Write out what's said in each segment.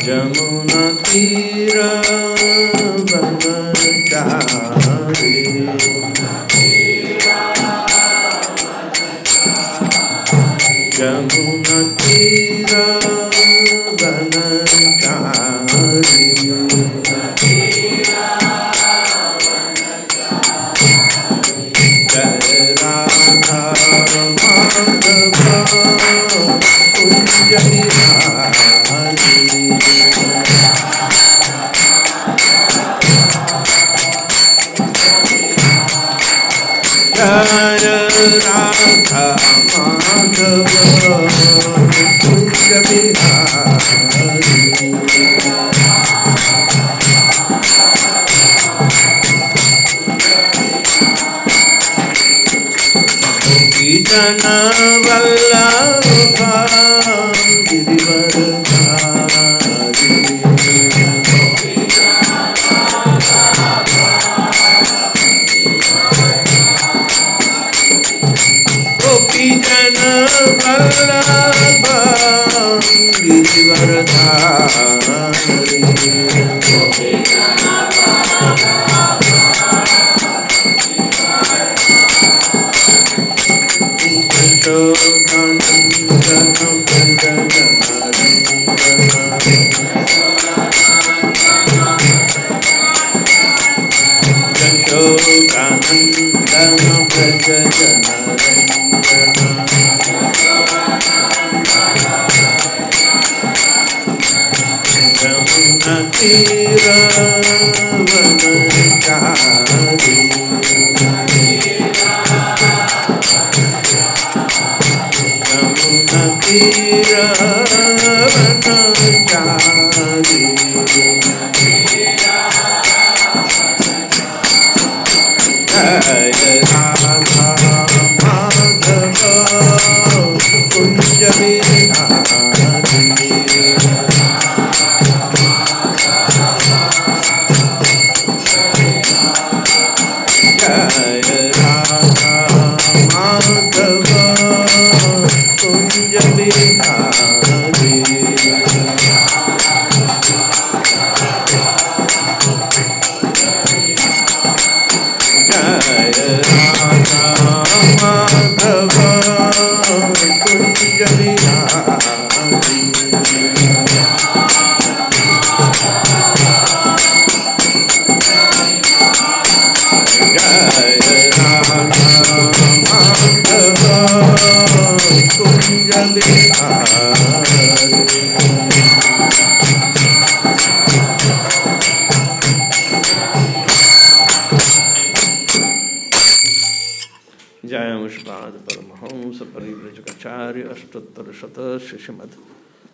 जमुना तीर बनचारी जमुना तीर बनचारी जय राधा माधव कुंज बिहारी जय राधा माधव कुंज बिहारी जन वल्लभ गिरिवरधारी गोपी जन Vallabh Girivardhari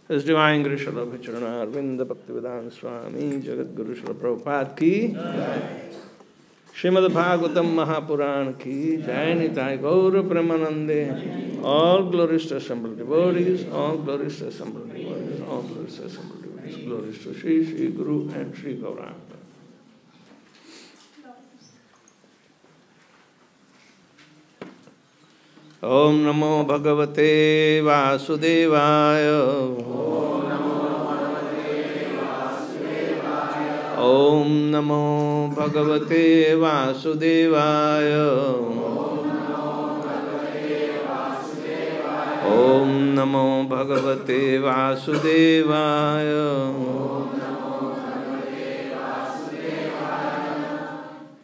His Divine Grace Srila Bhicharana Arvinda Bhaktivedanta Swami Jagadguru Srila Prabhupada ki Srimad Bhagavatam Mahapuran ki Jai Nitai Gaura Premanande. All glories to assembled devotees, all glories to assembled devotees, all glories to assembled devotees, glories to Shri Shri Guru and Shri Gauranga. Om Namo Bhagavate Vasudevaya. Om Namo Bhagavate Vasudevaya. Om Namo Bhagavate Vasudevaya.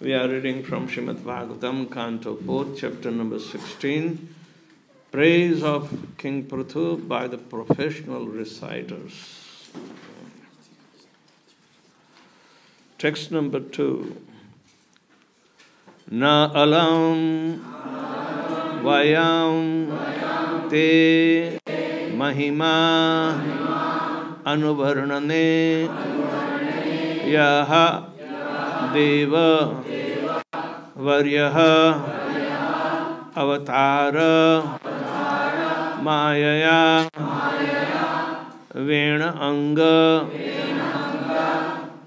We are reading from Srimad Bhagavatam, Canto 4, chapter number 16, Praise of King Prthu by the professional reciters. Text number 2. Na alam vayam te mahima anuvarnane yaha deva varyaha avatara mayaya vena anga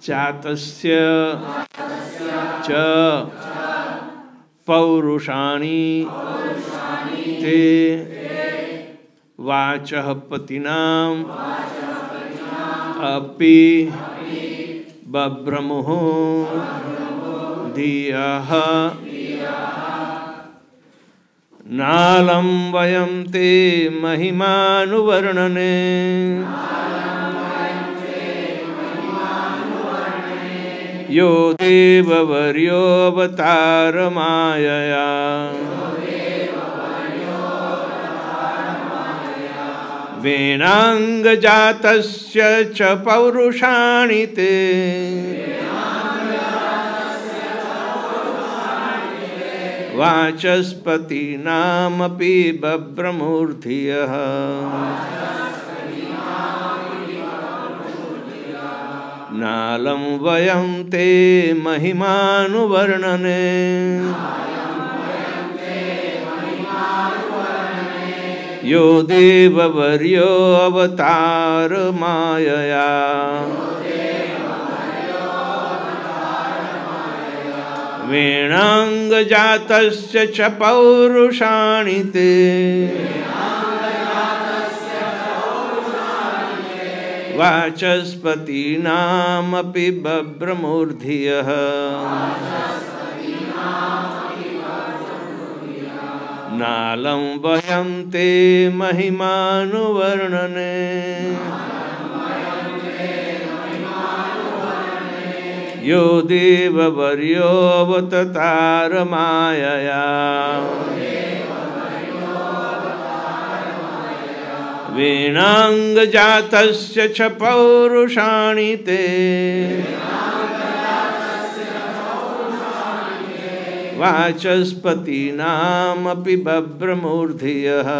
chatasya cha paurushani te वाचः पतिनाम् अपि बभ्रमुः धियः नालं वयं ते महिमानुवर्णने यो देववर्योऽवतारमायया वेणाङ्गजातस्य च पौरुषाणि ते वाचस्पतीनामपि बभ्रमूर्धियः नालं वयं ते महिमानुवर्णने यो देववर्यो अवतार मायया वेणाङ्गजातस्य च पौरुषाणि ते वाचस्पतीनामपि बभ्रमूर्धियः नालं वयं ते महिमानुवर्णने यो देववर्योऽवतार मायया वेणाङ्गजातस्य च पौरुषाणि ते वाचस्पतीनामपि बभ्रमूर्धियः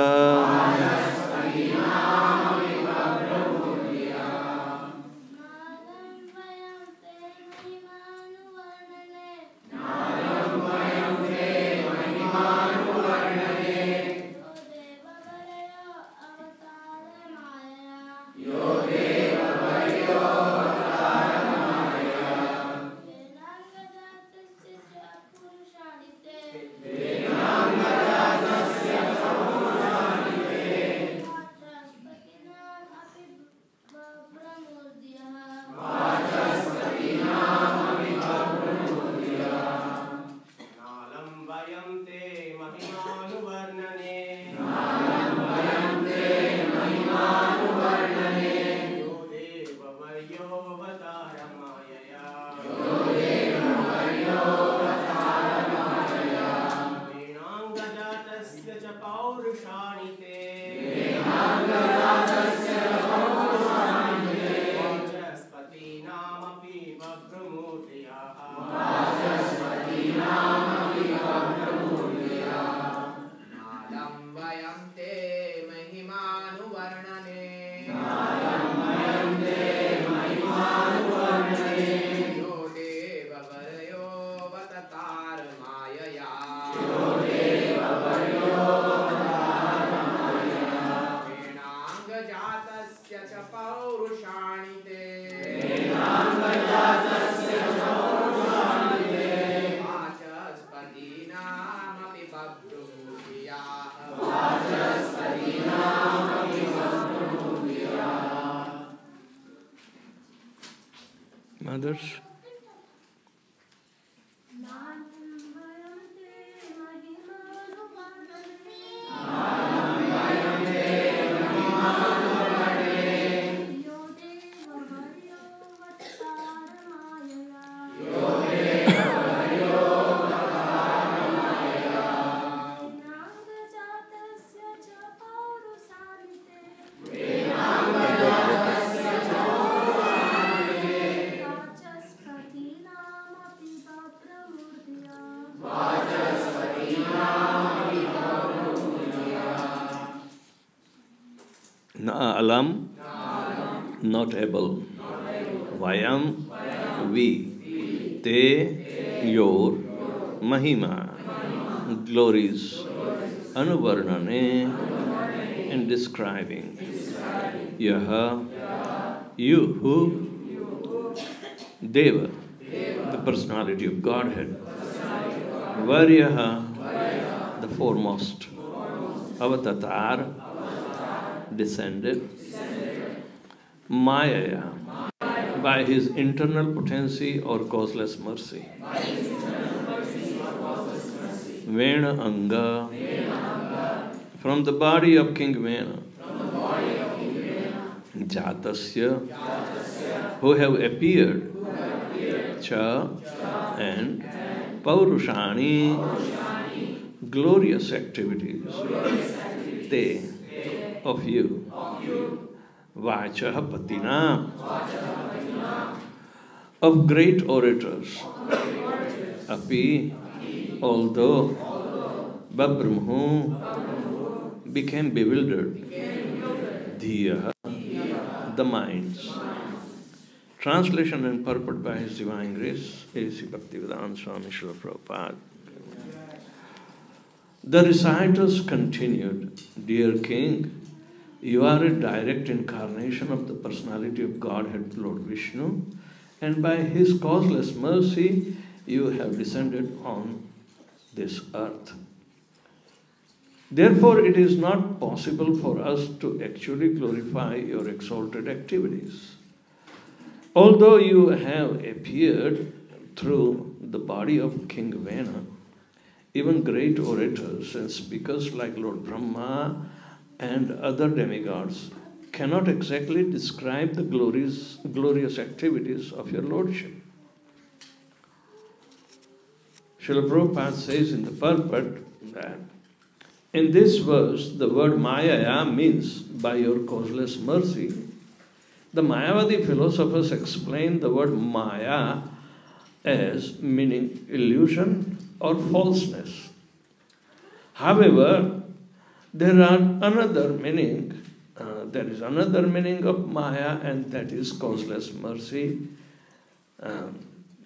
Mothers. Alam, not able. Vayam, we. Te, your. Mahima, glories. Anuvarnane, in describing. Yaha, you, who? Deva, the personality of Godhead. Varyaha, the foremost. Avatatar, descended Maya by his internal potency or causeless mercy. Vena Anga, from the body of King Vena, Jatasya, who have appeared, Cha and Paurushani, glorious activities, Te, of you, Vacha Patina, of great orators, Api, although Babramhu became bewildered, Dhiya, the minds. Translation and purport by His Divine Grace, A.C. Bhaktivedanta Swami Srila Prabhupada. The reciters continued, Dear King, you are a direct incarnation of the personality of Godhead Lord Vishnu, and by His causeless mercy, you have descended on this earth. Therefore, it is not possible for us to actually glorify your exalted activities. Although you have appeared through the body of King Vena, even great orators and speakers like Lord Brahma and other demigods cannot exactly describe the glorious activities of your Lordship. Srila Prabhupada says in the purport that in this verse, the word Maya means by your causeless mercy. The Mayavadi philosophers explain the word Maya as meaning illusion or falseness. However, there is another meaning of Maya, and that is causeless mercy.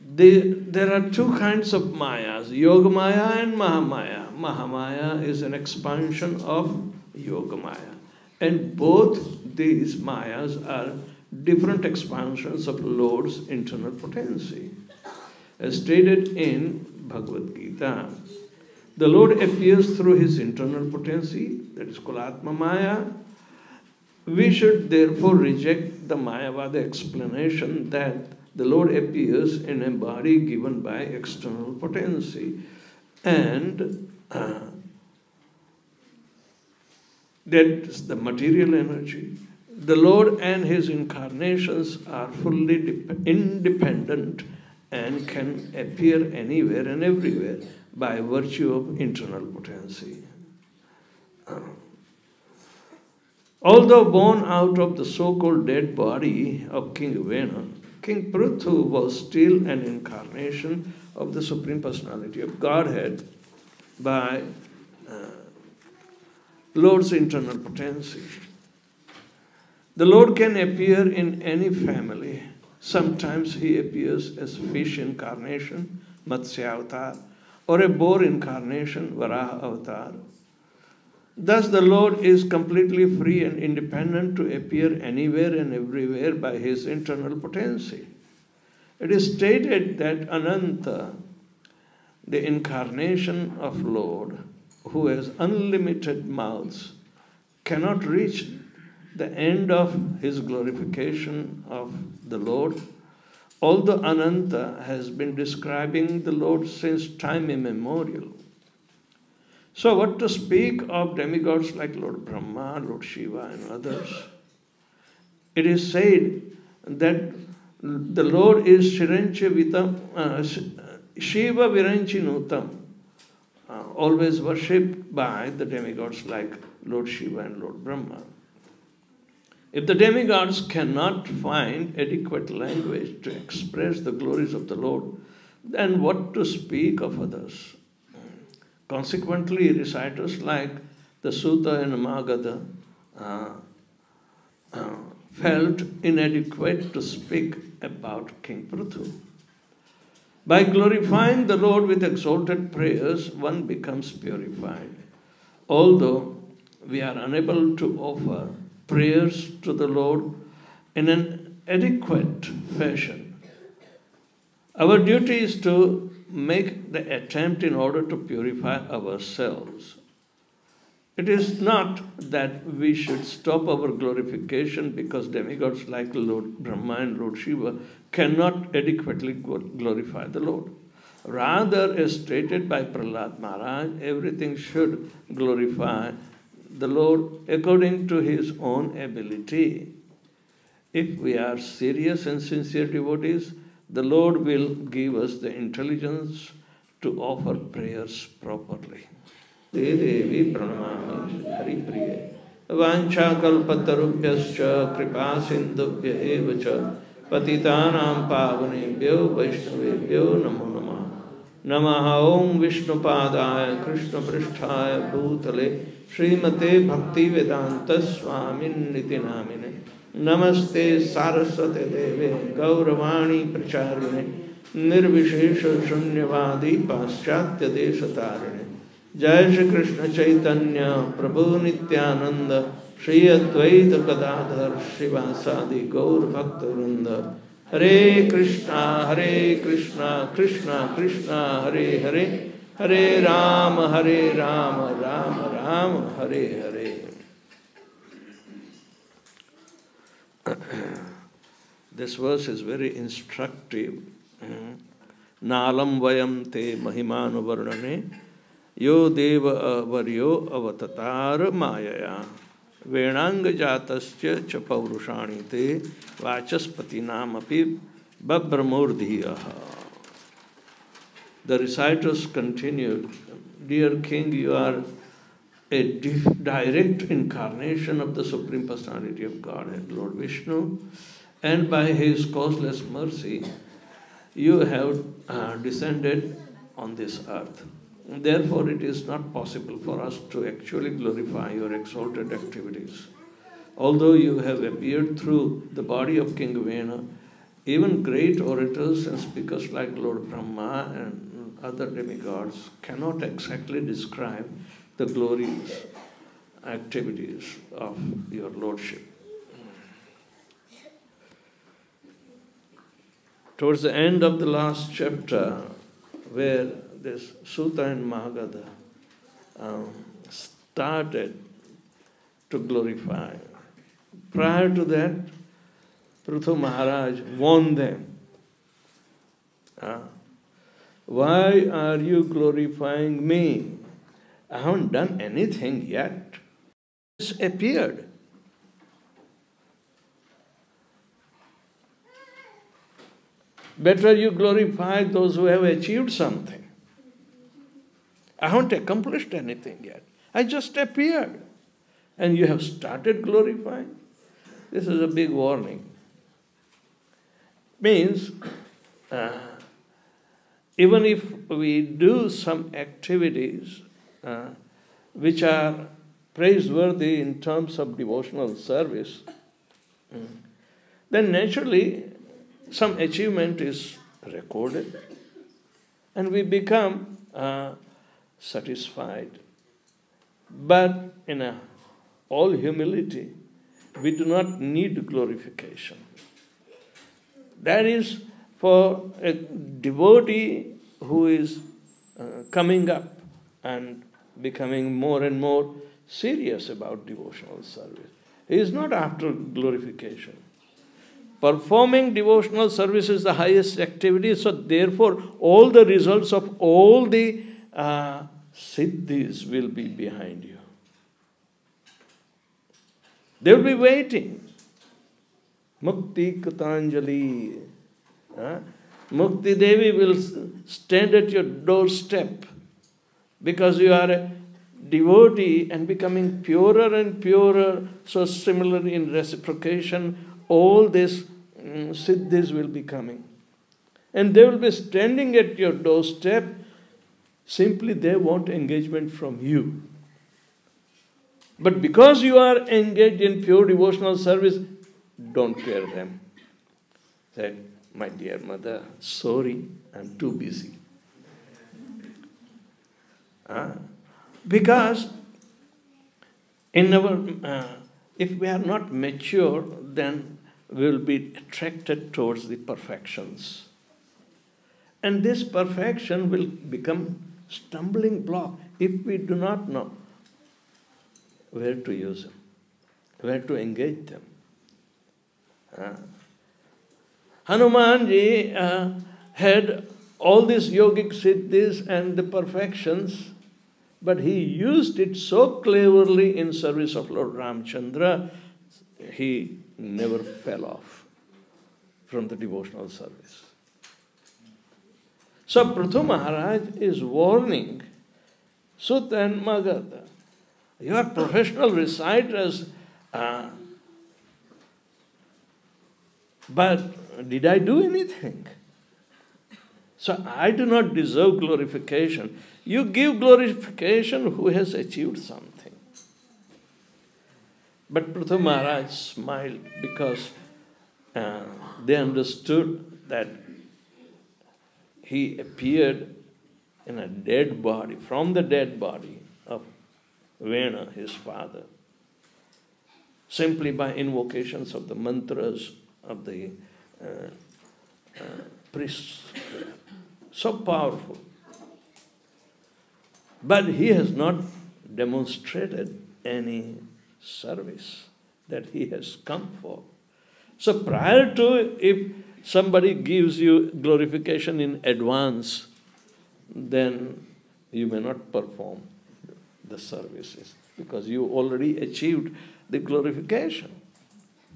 There are two kinds of Mayas, Yoga Maya and Mahamaya. Mahamaya is an expansion of Yoga Maya. And both these Mayas are different expansions of Lord's internal potency. As stated in Bhagavad Gita, the Lord appears through His internal potency, that is called Atma Maya. We should therefore reject the Mayavada explanation that the Lord appears in a body given by external potency, and that is the material energy. The Lord and His incarnations are fully independent and can appear anywhere and everywhere by virtue of internal potency. Although born out of the so-called dead body of King Vena, King Prthu was still an incarnation of the Supreme Personality of Godhead by Lord's internal potency. The Lord can appear in any family. Sometimes He appears as fish incarnation, Matsya Avatar, or a boar incarnation, Varaha Avatar. Thus the Lord is completely free and independent to appear anywhere and everywhere by His internal potency. It is stated that Ananta, the incarnation of Lord, who has unlimited mouths, cannot reach the end of His glorification of the Lord, although Ananta has been describing the Lord since time immemorial. So what to speak of demigods like Lord Brahma, Lord Shiva and others? It is said that the Lord is Shiva Viranchinutam, always worshipped by the demigods like Lord Shiva and Lord Brahma. If the demigods cannot find adequate language to express the glories of the Lord, then what to speak of others? Consequently, reciters like the Sutta and Magadha felt inadequate to speak about King Prthu. By glorifying the Lord with exalted prayers, one becomes purified. Although we are unable to offer prayers to the Lord in an adequate fashion, our duty is to make the attempt in order to purify ourselves. It is not that we should stop our glorification because demigods like Lord Brahma and Lord Shiva cannot adequately glorify the Lord. Rather, as stated by Prahlad Maharaj, everything should glorify the Lord according to his own ability. If we are serious and sincere devotees, the Lord will give us the intelligence to offer prayers properly. Devi pranamami hari priye vancha kalpatarubhyascha kripa sindhubhya evacha patitanam pavanebhyo vaishnavebhyo namo namah. Namaha Om Vishnupadaya Krishna Prishthaya Bhutale Srimate Bhakti Vedanta Swamin Niti Namine Namaste Saraswate Deve Gauravani Pracharine Nirvishesha Shunyavadi Paschatya Deshatarine Jai Shri Krishna Chaitanya Prabhu Nityananda Shri Advaita Gadadhar Shivasadi Gaur Bhakta Hare Krishna, Krishna Krishna, Hare Hare, Hare Rama, Rama Rama, Hare Hare. This verse is very instructive. Nalam vayam te mahimanu varnane yo deva avaryo avatatar mayaya Venanga jatasya cha paurushani te vachaspati namapi babramurdhiyaha. The reciters continued, Dear King, you are a direct incarnation of the Supreme Personality of Godhead, Lord Vishnu, and by his causeless mercy, you have descended on this earth. Therefore, it is not possible for us to actually glorify your exalted activities. Although you have appeared through the body of King Vena, even great orators and speakers like Lord Brahma and other demigods cannot exactly describe the glories, activities of your Lordship. Towards the end of the last chapter, where this Sutta and Mahagadha started to glorify. Prior to that, Prthu Maharaj warned them. Why are you glorifying me? I haven't done anything yet. It's appeared. Better you glorify those who have achieved something. I haven't accomplished anything yet. I just appeared. And you have started glorifying. This is a big warning. Means, even if we do some activities which are praiseworthy in terms of devotional service, then naturally some achievement is recorded and we become satisfied. But in all humility, we do not need glorification. That is for a devotee who is coming up and becoming more and more serious about devotional service. He is not after glorification. Performing devotional service is the highest activity, so therefore all the results of all the siddhis will be behind you. They will be waiting. Mukti Kutanjali. Mukti Devi will stand at your doorstep because you are a devotee and becoming purer and purer. So similarly in reciprocation, all these siddhis will be coming. And they will be standing at your doorstep. Simply they want engagement from you. But because you are engaged in pure devotional service, don't care them. Say, my dear mother, sorry, I'm too busy. Because in our, if we are not mature, then we will be attracted towards the perfections. And this perfection will become stumbling block if we do not know. where to use them, where to engage them. Hanumanji had all these yogic siddhis and the perfections, but he used it so cleverly in service of Lord Ramchandra, he never fell off from the devotional service. So Prthu Maharaj is warning Sut and Magadha. You are professional reciters, but did I do anything? So I do not deserve glorification. You give glorification who has achieved something. But Prthu Maharaj smiled because they understood that he appeared in a dead body, from the dead body of Vena, his father, simply by invocations of the mantras of the priests. So powerful. But he has not demonstrated any service that he has come for. So prior to, if somebody gives you glorification in advance, then you may not perform the services because you already achieved the glorification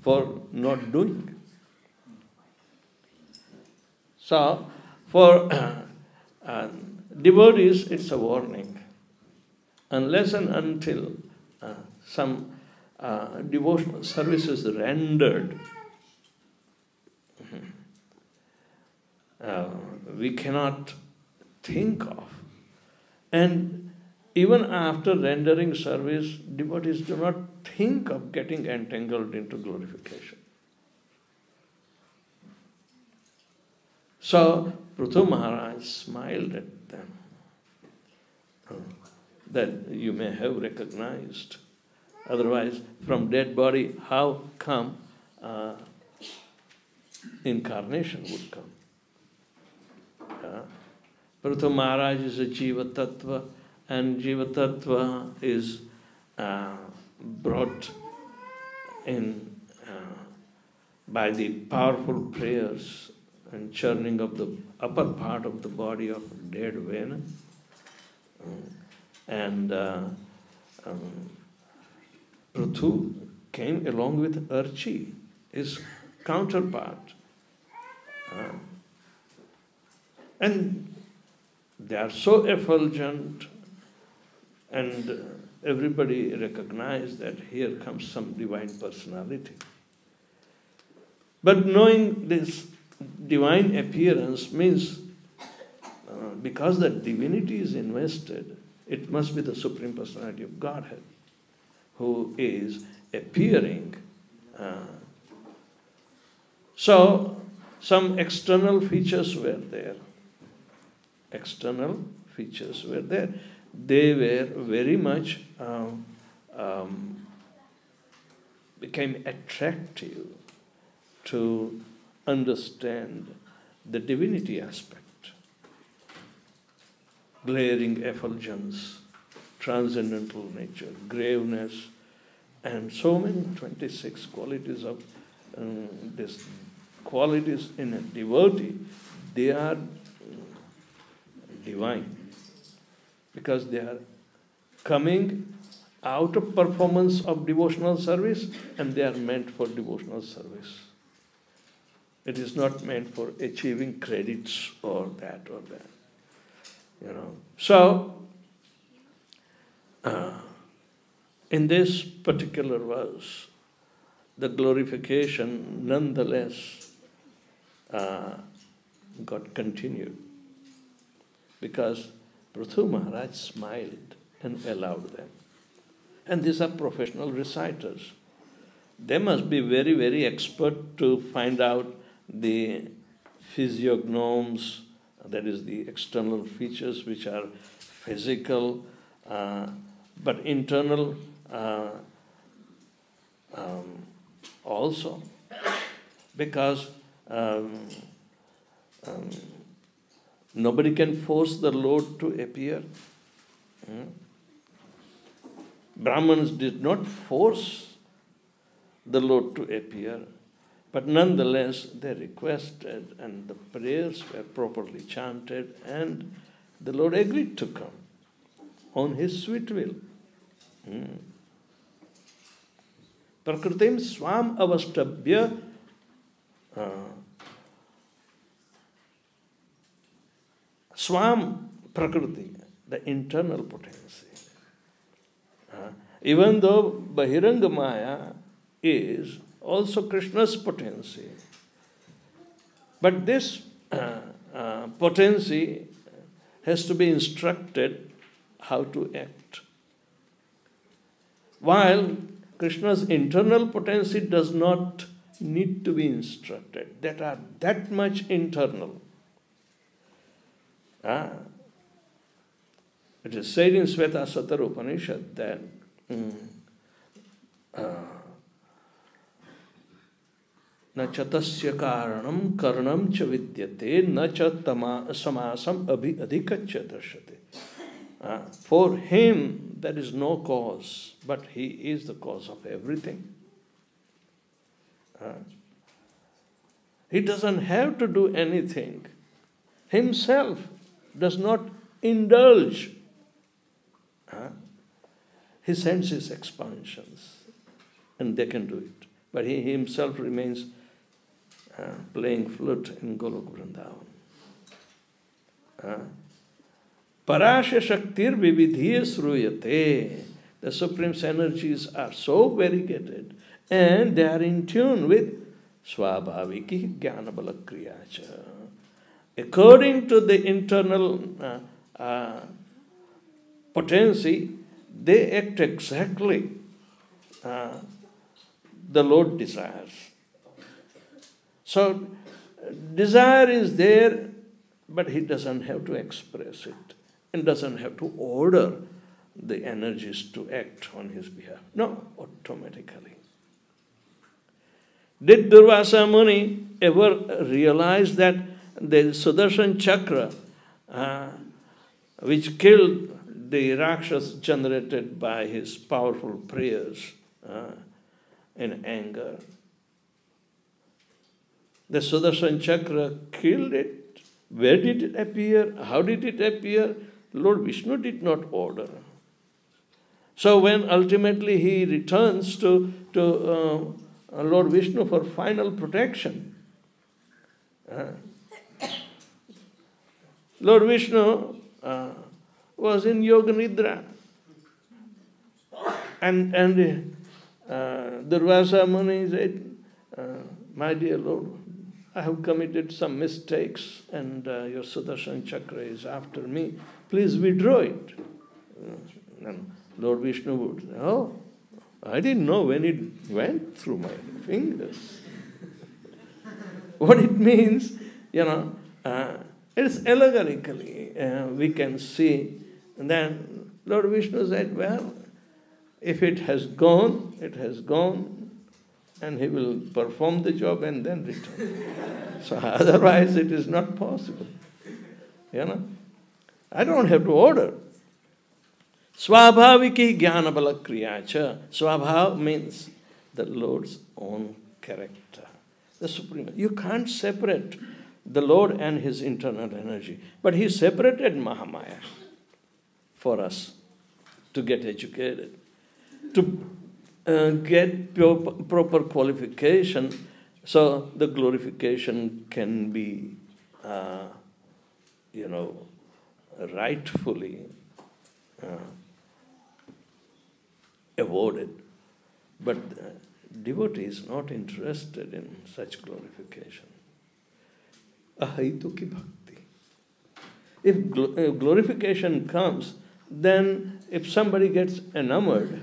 for not doing. So, for devotees, it's a warning. Unless and until some devotional service is rendered, we cannot think of. And even after rendering service, devotees do not think of getting entangled into glorification. So Prthu Maharaj smiled at them, that you may have recognized. Otherwise, from dead body, how come incarnation would come? Prthu Maharaj is a Jiva Tattva, and Jiva Tattva is brought in by the powerful prayers and churning of the upper part of the body of dead Vena. And Prthu came along with Archi, his counterpart. And they are so effulgent, and everybody recognized that here comes some divine personality. But knowing this divine appearance means, because the divinity is invested, it must be the Supreme Personality of Godhead who is appearing. So, some external features were there. External features were there. They were very much became attractive to understand the divinity aspect. Glaring effulgence, transcendental nature, graveness, and so many 26 qualities of these qualities in a devotee. They are divine because they are coming out of performance of devotional service, and they are meant for devotional service. It is not meant for achieving credits or that or that. So, in this particular verse, the glorification nonetheless got continued because Prthu Maharaj smiled and allowed them. And these are professional reciters. They must be very, very expert to find out the physiognomes, that is the external features which are physical, but internal also, because nobody can force the Lord to appear. Brahmins did not force the Lord to appear, but nonetheless they requested, and the prayers were properly chanted, and the Lord agreed to come on His sweet will. Prakritim swam avastabhya swam prakriti, the internal potency. Even though Bahiranga Maya is also Krishna's potency, but this potency has to be instructed how to act. While Krishna's internal potency does not need to be instructed, that are that much internal. It is said in Sveta Upanishad that na chatasya karanam karanam cha vidyate na cha samasam adhikaccha darshate. For him there is no cause, but he is the cause of everything. He doesn't have to do anything. Himself does not indulge. He sends his expansions, and they can do it. But he himself remains playing flute in Golok Vrindavan. Parasya Shaktir Vividhiya Sruyate. The Supreme's energies are so variegated, and they are in tune with Swabhaviki Jnanabala Kriyacha. According to the internal potency, they act exactly the Lord desires. So, desire is there, but he doesn't have to express it, and doesn't have to order the energies to act on his behalf. No, automatically. Did Durvasa Muni ever realize that the Sudarshan Chakra, which killed the Rakshas generated by his powerful prayers in anger, the Sudarshan Chakra killed it? Where did it appear? How did it appear? Lord Vishnu did not order. So when ultimately he returns to Lord Vishnu for final protection, Lord Vishnu was in Yoga Nidra, and Durvasa Muni said, my dear Lord, I have committed some mistakes, and your Sudarshan Chakra is after me. Please withdraw it. And Lord Vishnu would say, oh, I didn't know when it went through my fingers. What it means, it's allegorically, we can see. And then Lord Vishnu said, well, if it has gone, and he will perform the job and then return. So otherwise it is not possible. I don't have to order. Swabhaviki Jnanabala Kriyacha. Swabhav means the Lord's own character. The Supreme. You can't separate the Lord and his internal energy. But he separated Mahamaya for us to get educated, to get proper qualification, so the glorification can be, rightfully awarded. But devotee is not interested in such glorification. Ahaituki bhakti. If glorification comes, then if somebody gets enamored,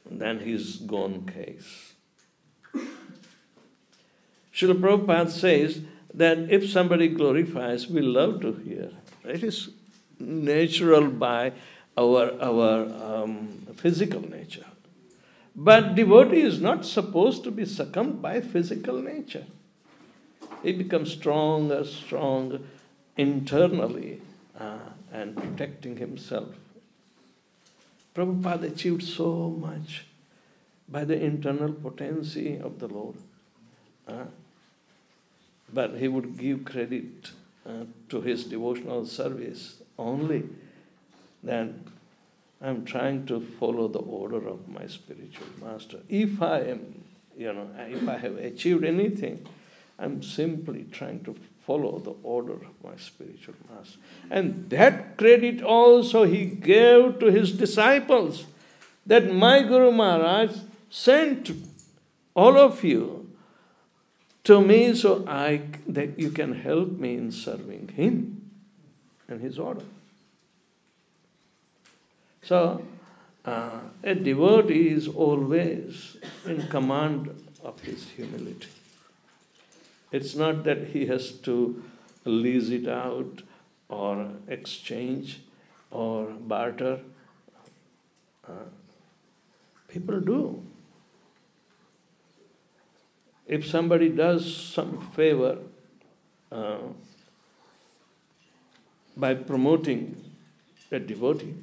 then he's gone case. Srila Prabhupada says that if somebody glorifies, we love to hear. It is natural by our physical nature. But devotee is not supposed to be succumbed by physical nature. He becomes stronger internally and protecting himself. Prabhupada achieved so much by the internal potency of the Lord. But he would give credit to his devotional service only that I'm trying to follow the order of my spiritual master. If I am, if I have achieved anything, I'm simply trying to follow the order of my spiritual master. And that credit also he gave to his disciples, that my Guru Maharaj sent all of you to me so that you can help me in serving him and his order. So, a devotee is always in command of his humility. It's not that he has to lease it out or exchange or barter. People do. If somebody does some favor by promoting a devotee,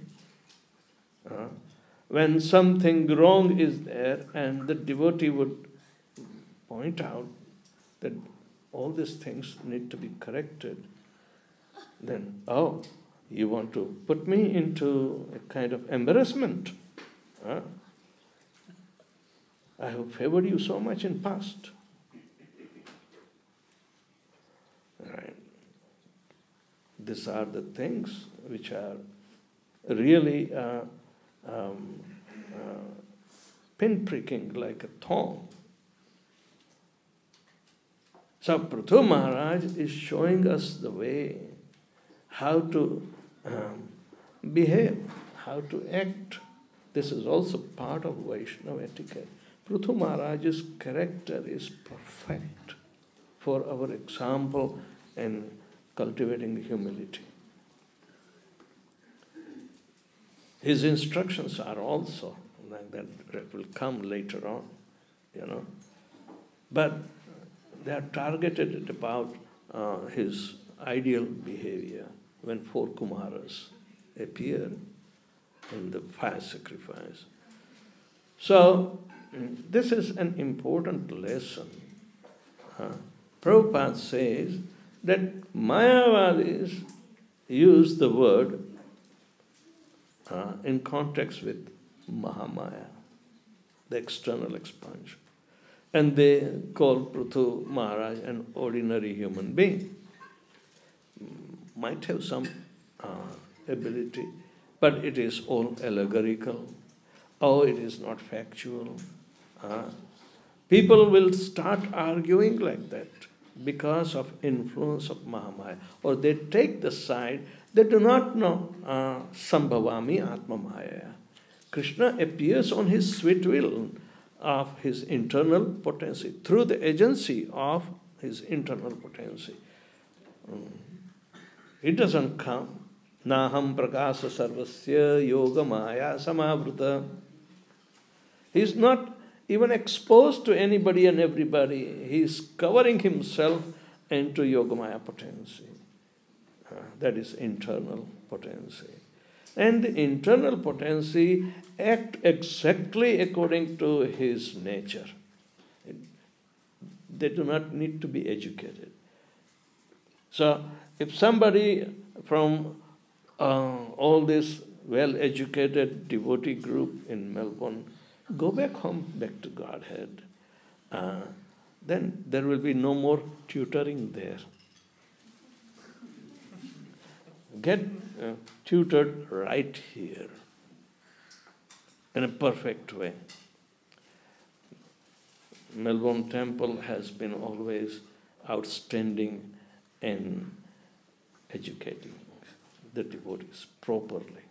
when something wrong is there and the devotee would point out that all these things need to be corrected, then, you want to put me into a kind of embarrassment. I have favored you so much in past. Right. These are the things which are really pinpricking like a thorn. So Prthu Maharaj is showing us the way how to behave, how to act. This is also part of Vaishnava etiquette. Prthu Maharaj's character is perfect for our example in cultivating humility. His instructions are also like that will come later on, But they are targeted at about his ideal behavior when 4 Kumaras appear in the fire sacrifice. So, this is an important lesson. Prabhupada says that Mayavadis use the word in context with Mahamaya, the external expansion. And they call Prthu Maharaj an ordinary human being. Might have some ability, but it is all allegorical. It is not factual. People will start arguing like that because of influence of Mahamaya. Or they take the side, they do not know Sambhavami Atma Maya. Krishna appears on his sweet will of his internal potency, through the agency of his internal potency. It doesn't come. Naham prakasa sarvasya yoga maya samavruta. He is not even exposed to anybody and everybody. He is covering himself into yogamaya potency. That is internal potency. And the internal potency act exactly according to his nature. They do not need to be educated. So, if somebody from all this well-educated devotee group in Melbourne go back home, back to Godhead, then there will be no more tutoring there. Get tutored right here in a perfect way. Melbourne Temple has been always outstanding in educating the devotees properly.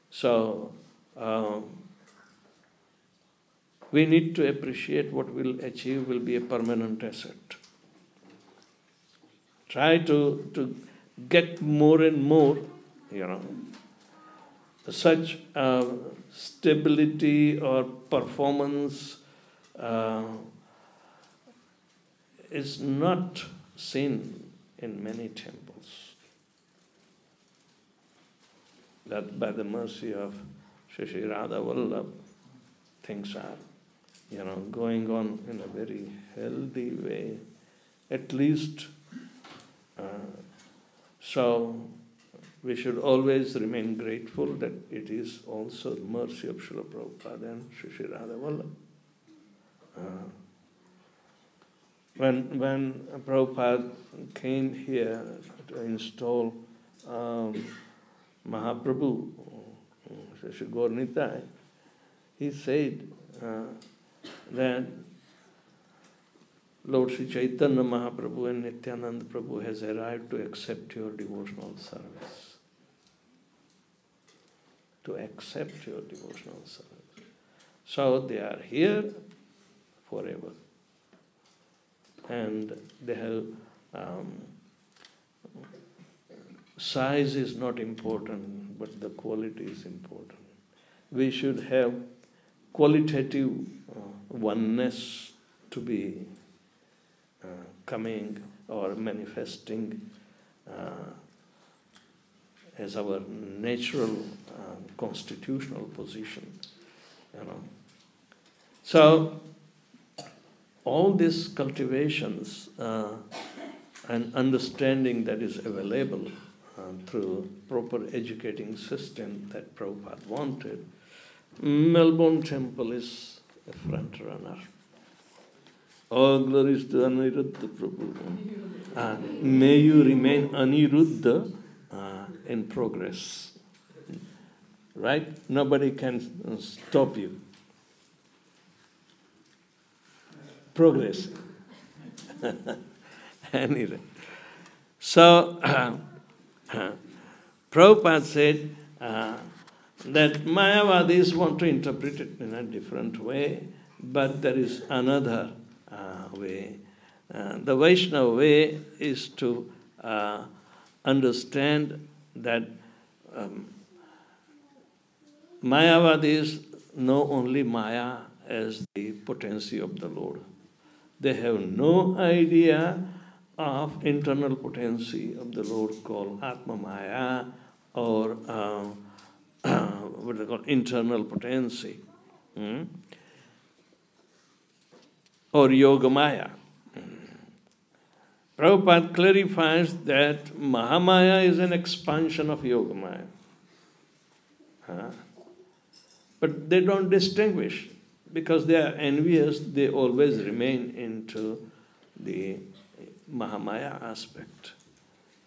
So, we need to appreciate what we'll achieve will be a permanent asset. Try to get more and more, such stability or performance is not seen in many temples. That by the mercy of Shri Radha Vallabh, things are, going on in a very healthy way, at least. So we should always remain grateful that it is also the mercy of Srila Prabhupada and Shri Radha Vallabh. When Prabhupada came here to install Mahaprabhu, Shri Gaur Nitai, he said that Lord Sri Chaitanya Mahaprabhu and Nityananda Prabhu has arrived to accept your devotional service. To accept your devotional service. So they are here forever. And they have, size is not important, but the quality is important. We should have qualitative oneness to be coming or manifesting as our natural constitutional position. So all these cultivations and understanding that is available through proper educating system that Prabhupada wanted, Melbourne Temple is a front runner. All glories to Aniruddha Prabhu. May you remain Aniruddha in progress. Right? Nobody can stop you. Progress. Anyway. So, Prabhupada said that Mayavadis want to interpret it in a different way, but there is another way. The Vaishnava way is to understand that Mayavadis know only Maya as the potency of the Lord. They have no idea of internal potency of the Lord called Atma Maya or what they call internal potency. Or Yoga Maya. Prabhupada clarifies that Mahamaya is an expansion of Yoga Maya. But they don't distinguish. Because they are envious, they always remain into the Mahamaya aspect.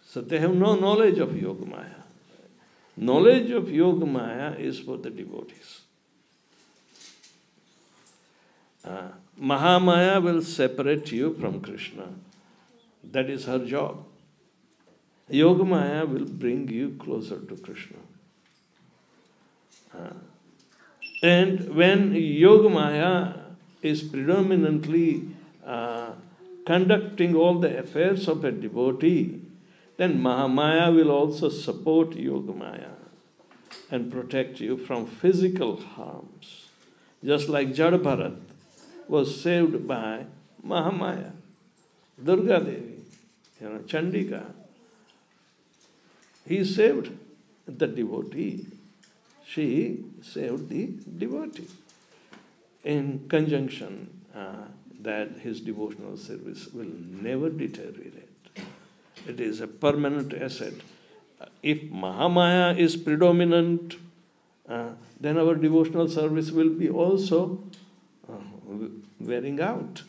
So they have no knowledge of Yoga Maya. Knowledge of Yoga Maya is for the devotees. Mahamaya will separate you from Krishna. That is her job. Yoga Maya will bring you closer to Krishna. And when Yoga Maya is predominantly conducting all the affairs of a devotee, then Mahamaya will also support Yoga Maya and protect you from physical harms. Just like Jada Bharat was saved by Mahamaya, Durga Devi, Chandika. He saved the devotee. She saved the devotee in conjunction that his devotional service will never deteriorate. It is a permanent asset. If Mahamaya is predominant, then our devotional service will be also wearing out.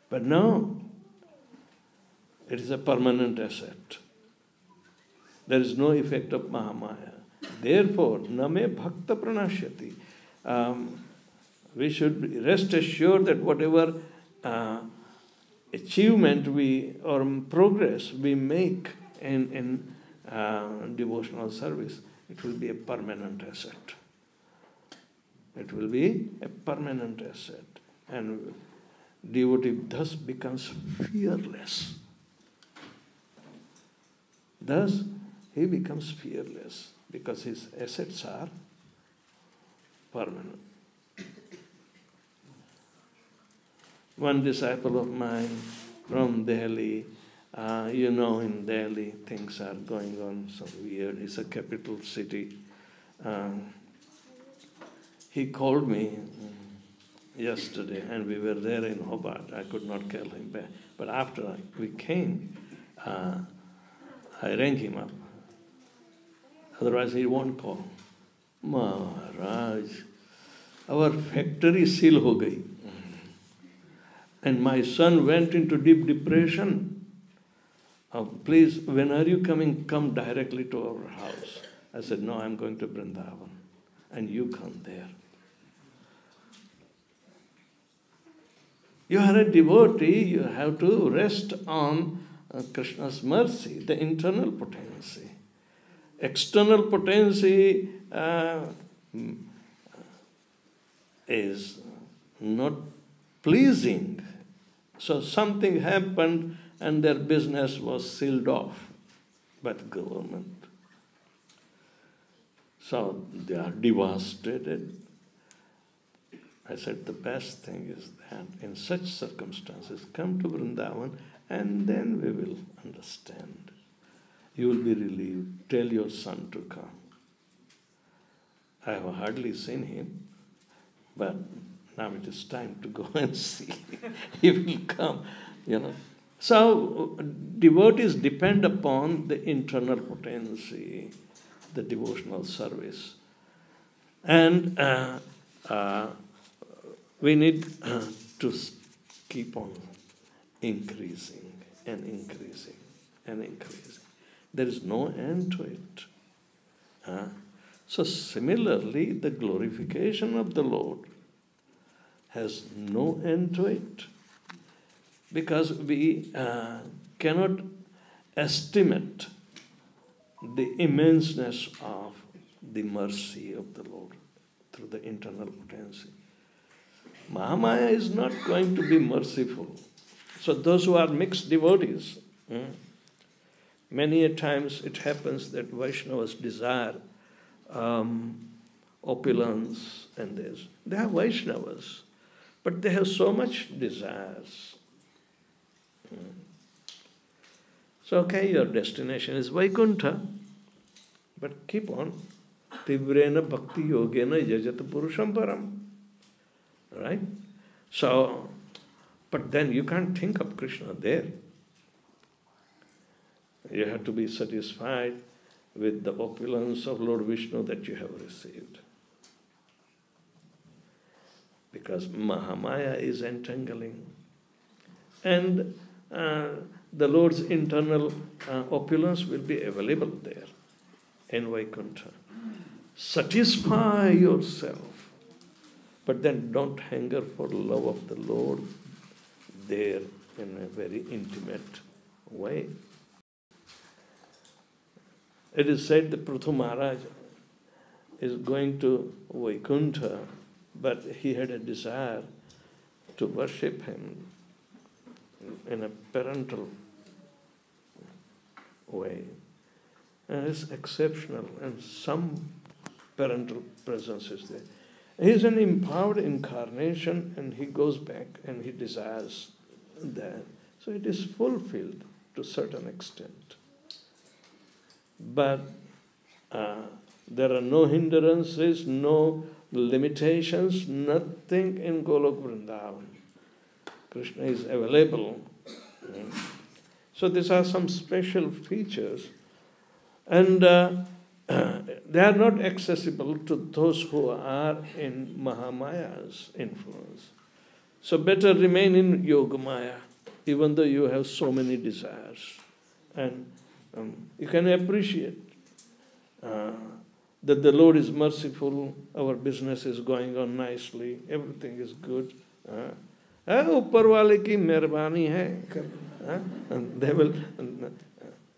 But no, it is a permanent asset. There is no effect of Mahamaya. Therefore, name bhakta pranashyati. We should rest assured that whatever achievement or progress we make in devotional service, it will be a permanent asset. It will be a permanent asset. And devotee thus becomes fearless. Thus, he becomes fearless because his assets are permanent. One disciple of mine from Delhi, in Delhi things are going on so weird. It's a capital city. he called me yesterday, and we were there in Hobart. I could not call him back. But after we came, I rang him up. Otherwise, he won't call. Maharaj, our factory seal ho gayi. And my son went into deep depression. Please, when are you coming? Come directly to our house. I said, no, I'm going to Vrindavan. And you come there. You are a devotee, you have to rest on Krishna's mercy, the internal potency. External potency is not pleasing. So something happened and their business was sealed off by the government. So they are devastated. I said the best thing is that in such circumstances, come to Vrindavan and then we will understand. You will be relieved. Tell your son to come. I have hardly seen him, but now it is time to go and see. He will come, So devotees depend upon the internal potency, the devotional service. And we need to keep on increasing and increasing and increasing. There is no end to it. So similarly, the glorification of the Lord has no end to it, because we cannot estimate the immenseness of the mercy of the Lord through the internal potency. Mahamaya is not going to be merciful. So those who are mixed devotees, many a times it happens that Vaishnavas desire opulence and this. They are Vaishnavas, but they have so much desires. So okay, your destination is Vaikuntha, but keep on. Tivrena bhakti yogena yajat purusham param. Right? So, but then you can't think of Krishna there. You have to be satisfied with the opulence of Lord Vishnu that you have received. Because Mahamaya is entangling. And the Lord's internal opulence will be available there in Vaikuntha. Satisfy yourself. But then don't hunger for love of the Lord there in a very intimate way. It is said that Prthu Maharaj is going to Vaikuntha, but he had a desire to worship him in a parental way. And it's exceptional, and some parental presence is there. He is an empowered incarnation, and he goes back and he desires that. So it is fulfilled to a certain extent. But there are no hindrances, no limitations, nothing in Golok Vrindavan. Krishna is available. So these are some special features. And they are not accessible to those who are in Mahamaya's influence. So better remain in Yogamaya, even though you have so many desires. And you can appreciate that the Lord is merciful, our business is going on nicely, everything is good. ऊपर वाले की मेहरबानी है.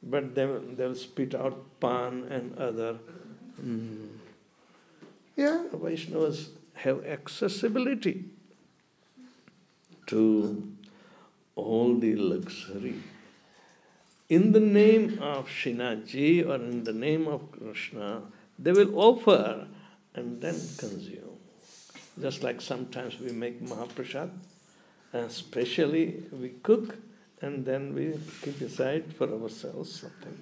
They will spit out pan and other. Yeah, Vaishnavas have accessibility to all the luxury. In the name of Shinaji or in the name of Krishna, they will offer and then consume. Just like sometimes we make Mahaprasad, and specially we cook and then we keep aside for ourselves something.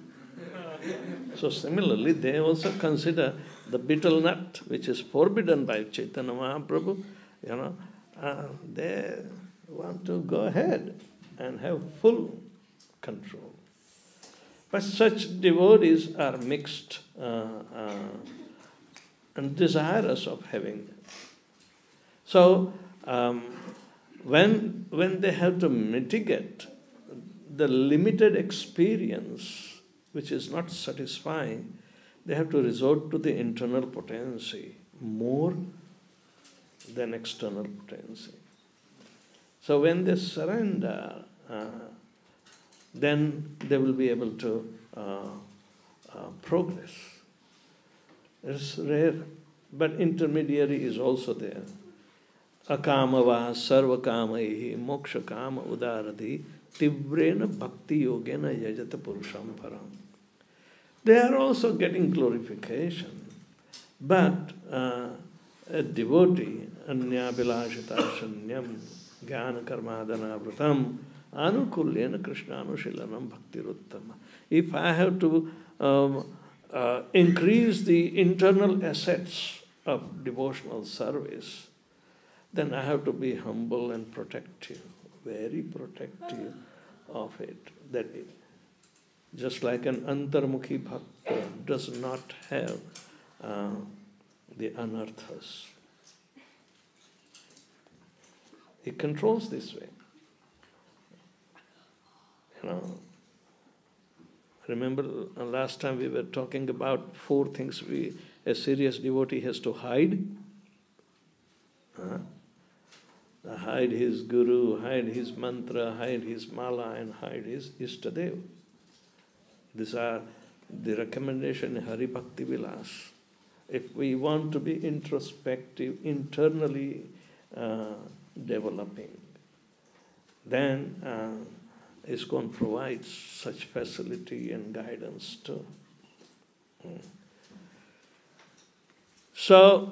So similarly, they also consider the betel nut, which is forbidden by Chaitanya Mahaprabhu, they want to go ahead and have full control. But such devotees are mixed and desirous of having. So, when they have to mitigate the limited experience which is not satisfying, they have to resort to the internal potency more than external potency. So when they surrender, then they will be able to progress. It's rare, but intermediary is also there. Akamava sarvakamaihi moksha kama udarati tivrena bhakti yogena yajata purusham param. They are also getting glorification, but a devotee, anyabhilashita shanyam jnana karmadana vratam anukulyena krishnanushilanam bhaktiruttama. If I have to increase the internal assets of devotional service, then I have to be humble and protective, very protective of it. That it, just like an antarmukhi bhakta does not have the anarthas. He controls this way. Remember last time we were talking about 4 things a serious devotee has to hide. Hide his guru, hide his mantra, hide his mala, and hide his Ishtadev. These are the recommendation in Hari Bhakti Vilas. If we want to be introspective, internally developing, then ISKCON provides such facility and guidance too. So,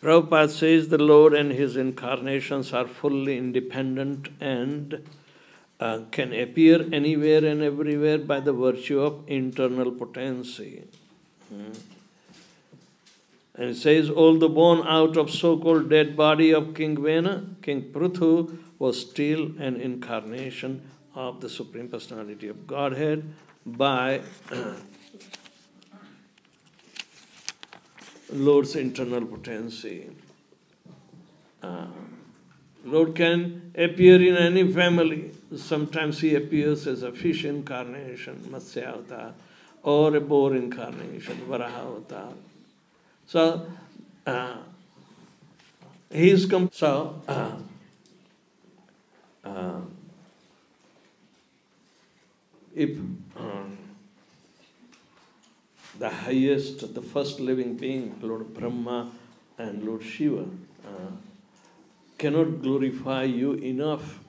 Prabhupada says the Lord and His incarnations are fully independent and can appear anywhere and everywhere by the virtue of internal potency. And it says, although born out of so-called dead body of King Vena, King Prthu was still an incarnation of the Supreme Personality of Godhead by Lord's internal potency. Lord can appear in any family. Sometimes He appears as a fish incarnation, Matsya avatar, or a boar incarnation, Varaha avatar. So, if the highest, the first living being, Lord Brahma and Lord Shiva, cannot glorify you enough,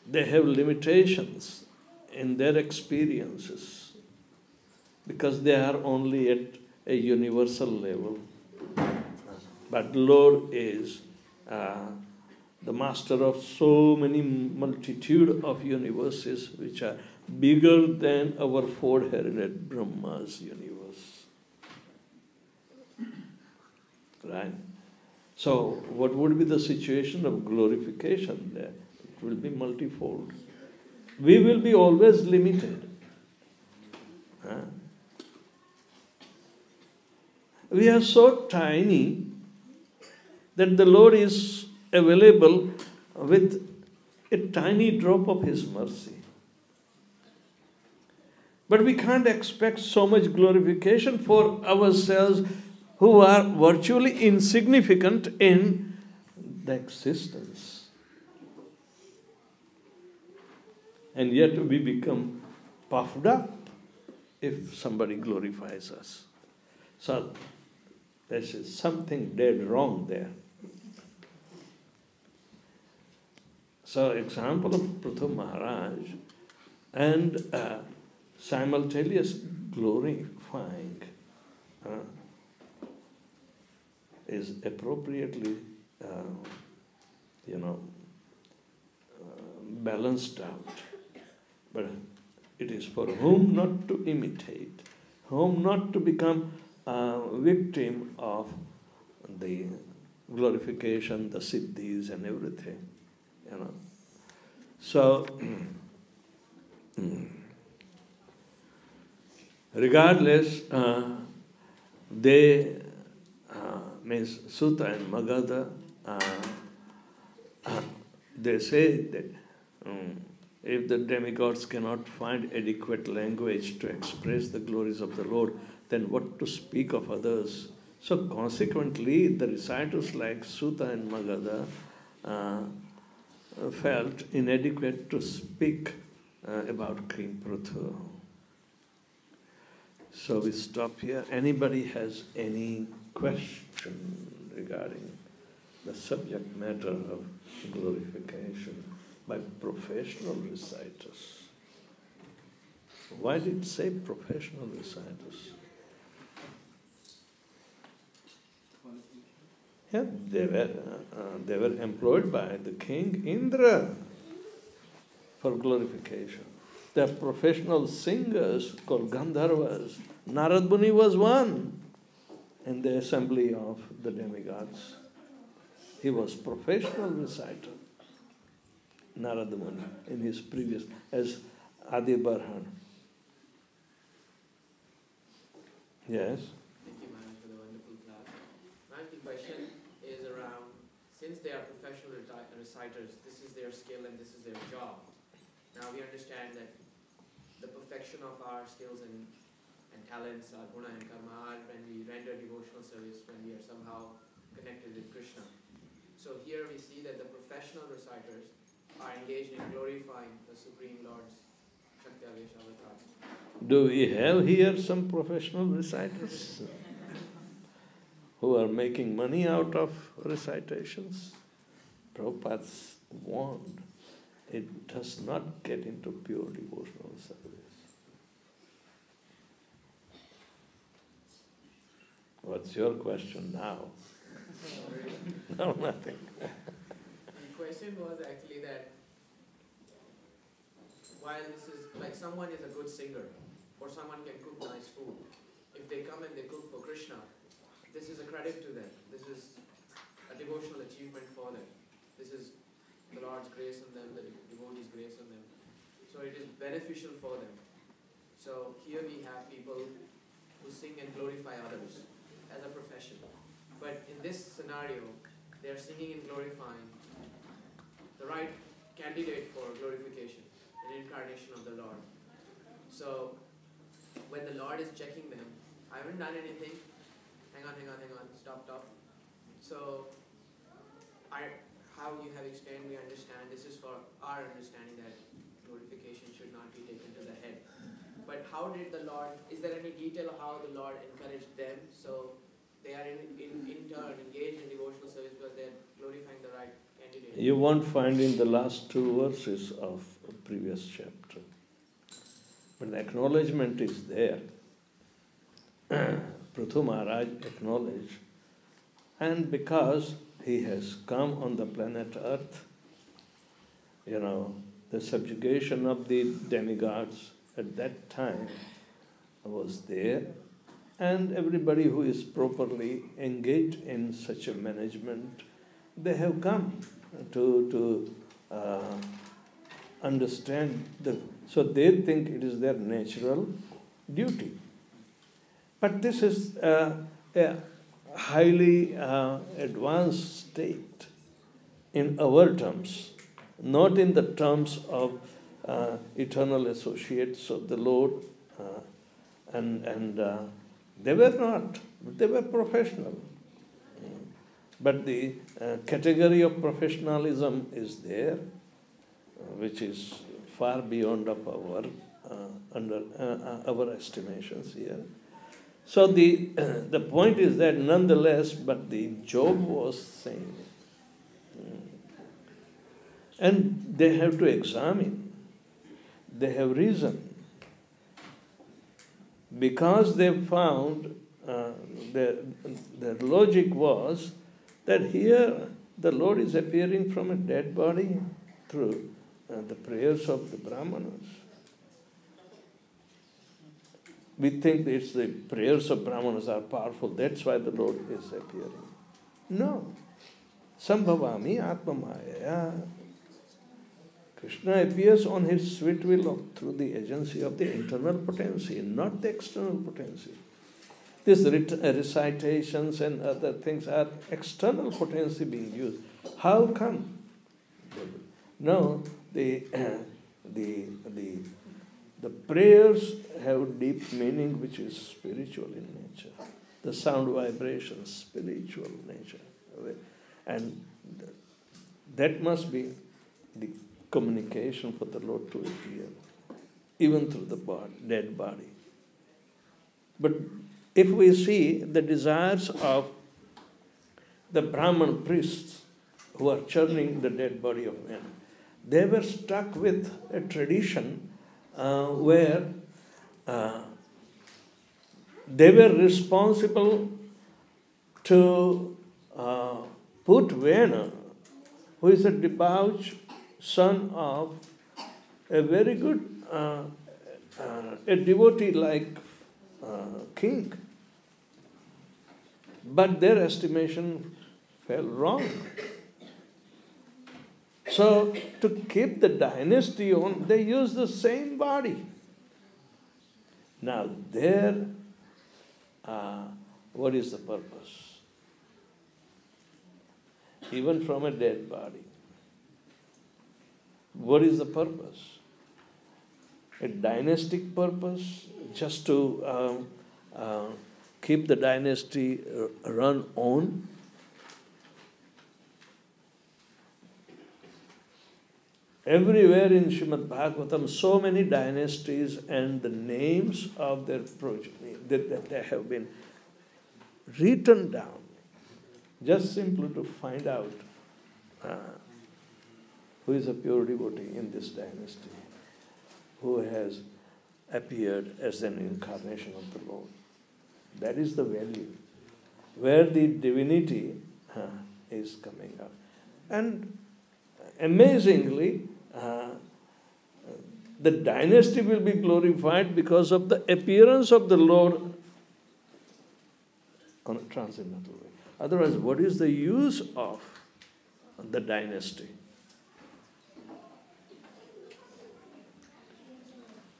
they have limitations in their experiences because they are only at a universal level. But Lord is the master of so many multitude of universes which are bigger than our four-headed Brahma's universe. Right? So, what would be the situation of glorification there? It will be multifold. We will be always limited. We are so tiny that the Lord is available with a tiny drop of His mercy. But we can't expect so much glorification for ourselves who are virtually insignificant in the existence. And yet we become puffed up if somebody glorifies us. So, there's something dead wrong there. So, example of Prthu Maharaj and simultaneous glorifying is appropriately, balanced out. But It is for whom not to imitate, whom not to become a victim of the glorification, the siddhis and everything, you know. So, regardless, they, means Sutta and Magadha, they say that if the demigods cannot find adequate language to express the glories of the Lord, then what to speak of others? So consequently, the reciters like Sutta and Magadha felt inadequate to speak about King Prthu. So we stop here. Anybody has any question regarding the subject matter of glorification by professional reciters? Why did it say professional reciters? Yeah, they were employed by the king Indra for glorification. They are professional singers called Gandharvas. Narad Muni was one in the assembly of the demigods. He was professional reciter, Narad Muni, in his previous, as Adi Barhan. Yes? Thank you, Maharaj, for the wonderful class. My question is around, since they are professional reciters, this is their skill and this is their job. Now we understand that the perfection of our skills and talents, our guna and karma, are when we render devotional service, when we are somehow connected with Krishna. So here we see that the professional reciters are engaged in glorifying the Supreme Lord's Shakti Avesh Avatar. Do we have here some professional reciters who are making money out of recitations? Prabhupada warned, it does not get into pure devotional service. What's your question now? No, nothing. The question was actually that while this is like someone is a good singer or someone can cook nice food, if they come and they cook for Krishna, this is a credit to them. This is a devotional achievement for them. This is the Lord's grace on them, the devotee's grace on them. So it is beneficial for them. So here we have people who sing and glorify others as a profession. But in this scenario, they are singing and glorifying the right candidate for glorification, an incarnation of the Lord. So when the Lord is checking them, I haven't done anything. Hang on, stop. So how you have explained, we understand. This is for our understanding that glorification should not be taken to the head. But how did the Lord, is there any detail of how the Lord encouraged them? So they are in turn engaged in devotional service because they are glorifying the right candidate. You won't find in the last two verses of the previous chapter. But the acknowledgement is there. Prthu Maharaj acknowledged, and because he has come on the planet Earth, the subjugation of the demigods at that time was there, and everybody who is properly engaged in such a management, they have come to understand so they think it is their natural duty. But this is a highly advanced state in our terms, not in the terms of eternal associates of the Lord, and they were not, they were professional. But the category of professionalism is there, which is far beyond of our our estimations here. So the point is that nonetheless, but the job was same. And they have to examine. They have reason. Because they found, their logic was that here the Lord is appearing from a dead body through the prayers of the Brahmanas. We think it's the prayers of Brahmanas are powerful, that's why the Lord is appearing. No. Sambhavami Atmamaya. Krishna appears on his sweet will through the agency of the internal potency, not the external potency. These recitations and other things are external potency being used. How come? No, the prayers have deep meaning which is spiritual in nature. The sound vibrations, spiritual nature. And that must be the communication for the Lord to appear, even through the dead body. But if we see the desires of the Brahman priests who are churning the dead body of men, they were stuck with a tradition where they were responsible to put Vena, who is a debauched son of a very good, a devotee like king. But their estimation fell wrong. So, to keep the dynasty on, they use the same body. Now, there, what is the purpose? Even from a dead body. What is the purpose? A dynastic purpose, just to keep the dynasty run on. Everywhere in Srimad Bhagavatam, so many dynasties and the names of their progeny that they have been written down, just simply to find out who is a pure devotee in this dynasty, who has appeared as an incarnation of the Lord. That is the value, where the divinity is coming out. And amazingly, the dynasty will be glorified because of the appearance of the Lord on a transcendental way. Otherwise, what is the use of the dynasty?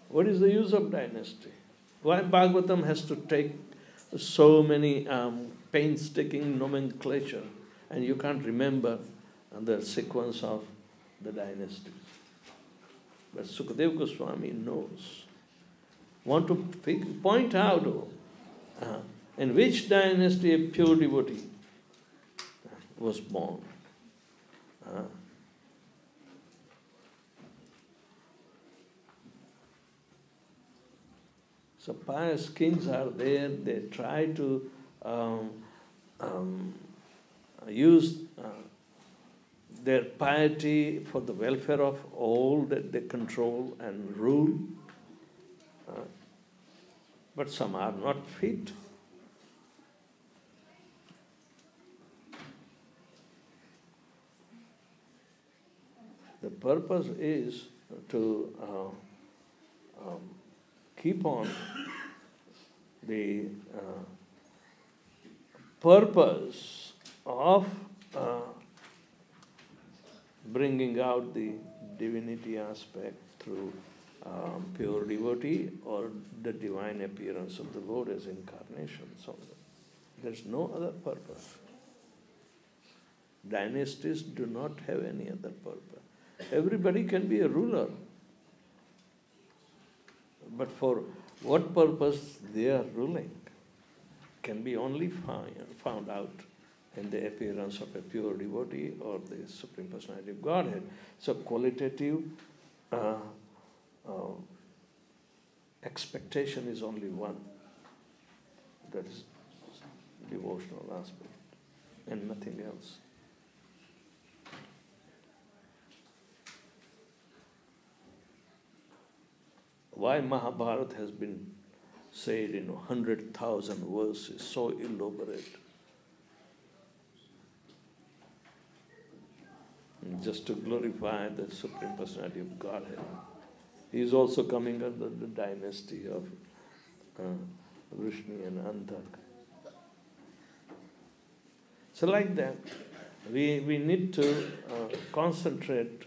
What is the use of dynasty? Why Bhagavatam has to take so many painstaking nomenclature and you can't remember the sequence of the dynasties? But Sukadeva Goswami knows. Want to point out in which dynasty a pure devotee was born. So pious kings are there, they try to use their piety for the welfare of all that they control and rule. But some are not fit. The purpose is to keep on the purpose of bringing out the divinity aspect through pure devotee or the divine appearance of the Lord as incarnation. So there's no other purpose. Dynasties do not have any other purpose. Everybody can be a ruler. But for what purpose they are ruling can be only found out in the appearance of a pure devotee or the Supreme Personality of Godhead. So qualitative expectation is only one. That is devotional aspect and nothing else. Why Mahabharata has been said in 100,000 verses, so elaborate. Just to glorify the Supreme Personality of Godhead. He is also coming under the dynasty of Vrishni and Antak. So like that, we need to concentrate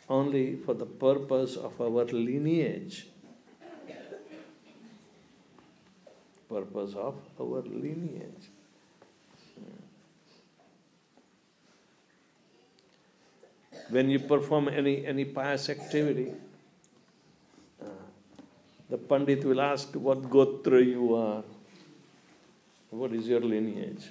only for the purpose of our lineage. Purpose of our lineage. When you perform any pious activity, the Pandit will ask what gotra you are, what is your lineage.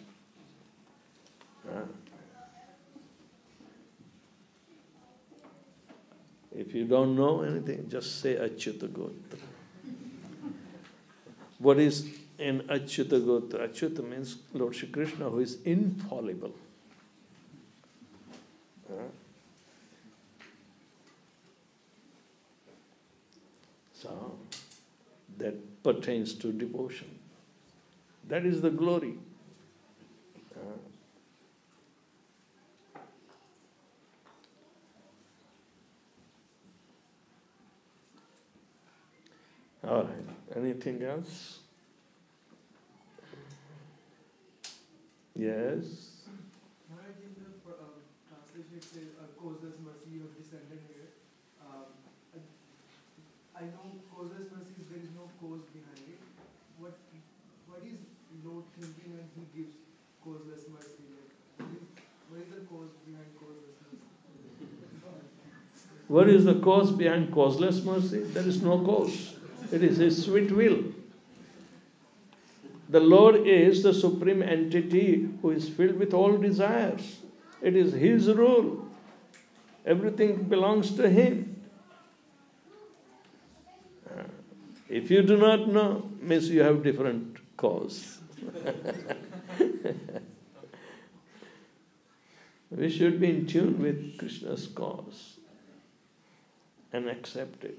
If you don't know anything, just say Achyuta Gotra. What is in Achyuta Gotra? Achyuta means Lord Shri Krishna, who is infallible. So, that pertains to devotion. That is the glory. All right. Anything else? Yes. Maharaj, in the translation it says, causeless mercy, you have descended here. I know causeless mercy, there is no cause behind it. What is Lord thinking when he gives causeless mercy? What is the cause behind causeless mercy? What is the cause behind causeless mercy? There is no cause. It is His sweet will. The Lord is the supreme entity who is filled with all desires. It is His rule. Everything belongs to Him. If you do not know, means you have different cause. We should be in tune with Krishna's cause and accept it.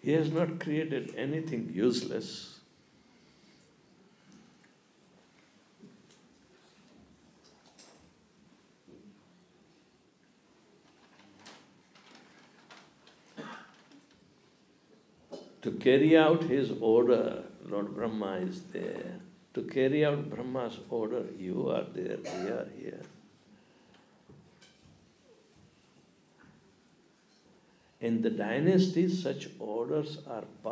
He has not created anything useless. To carry out His order, Lord Brahma is there. To carry out Brahma's order, you are there, we are here. In the dynasties, such orders are passed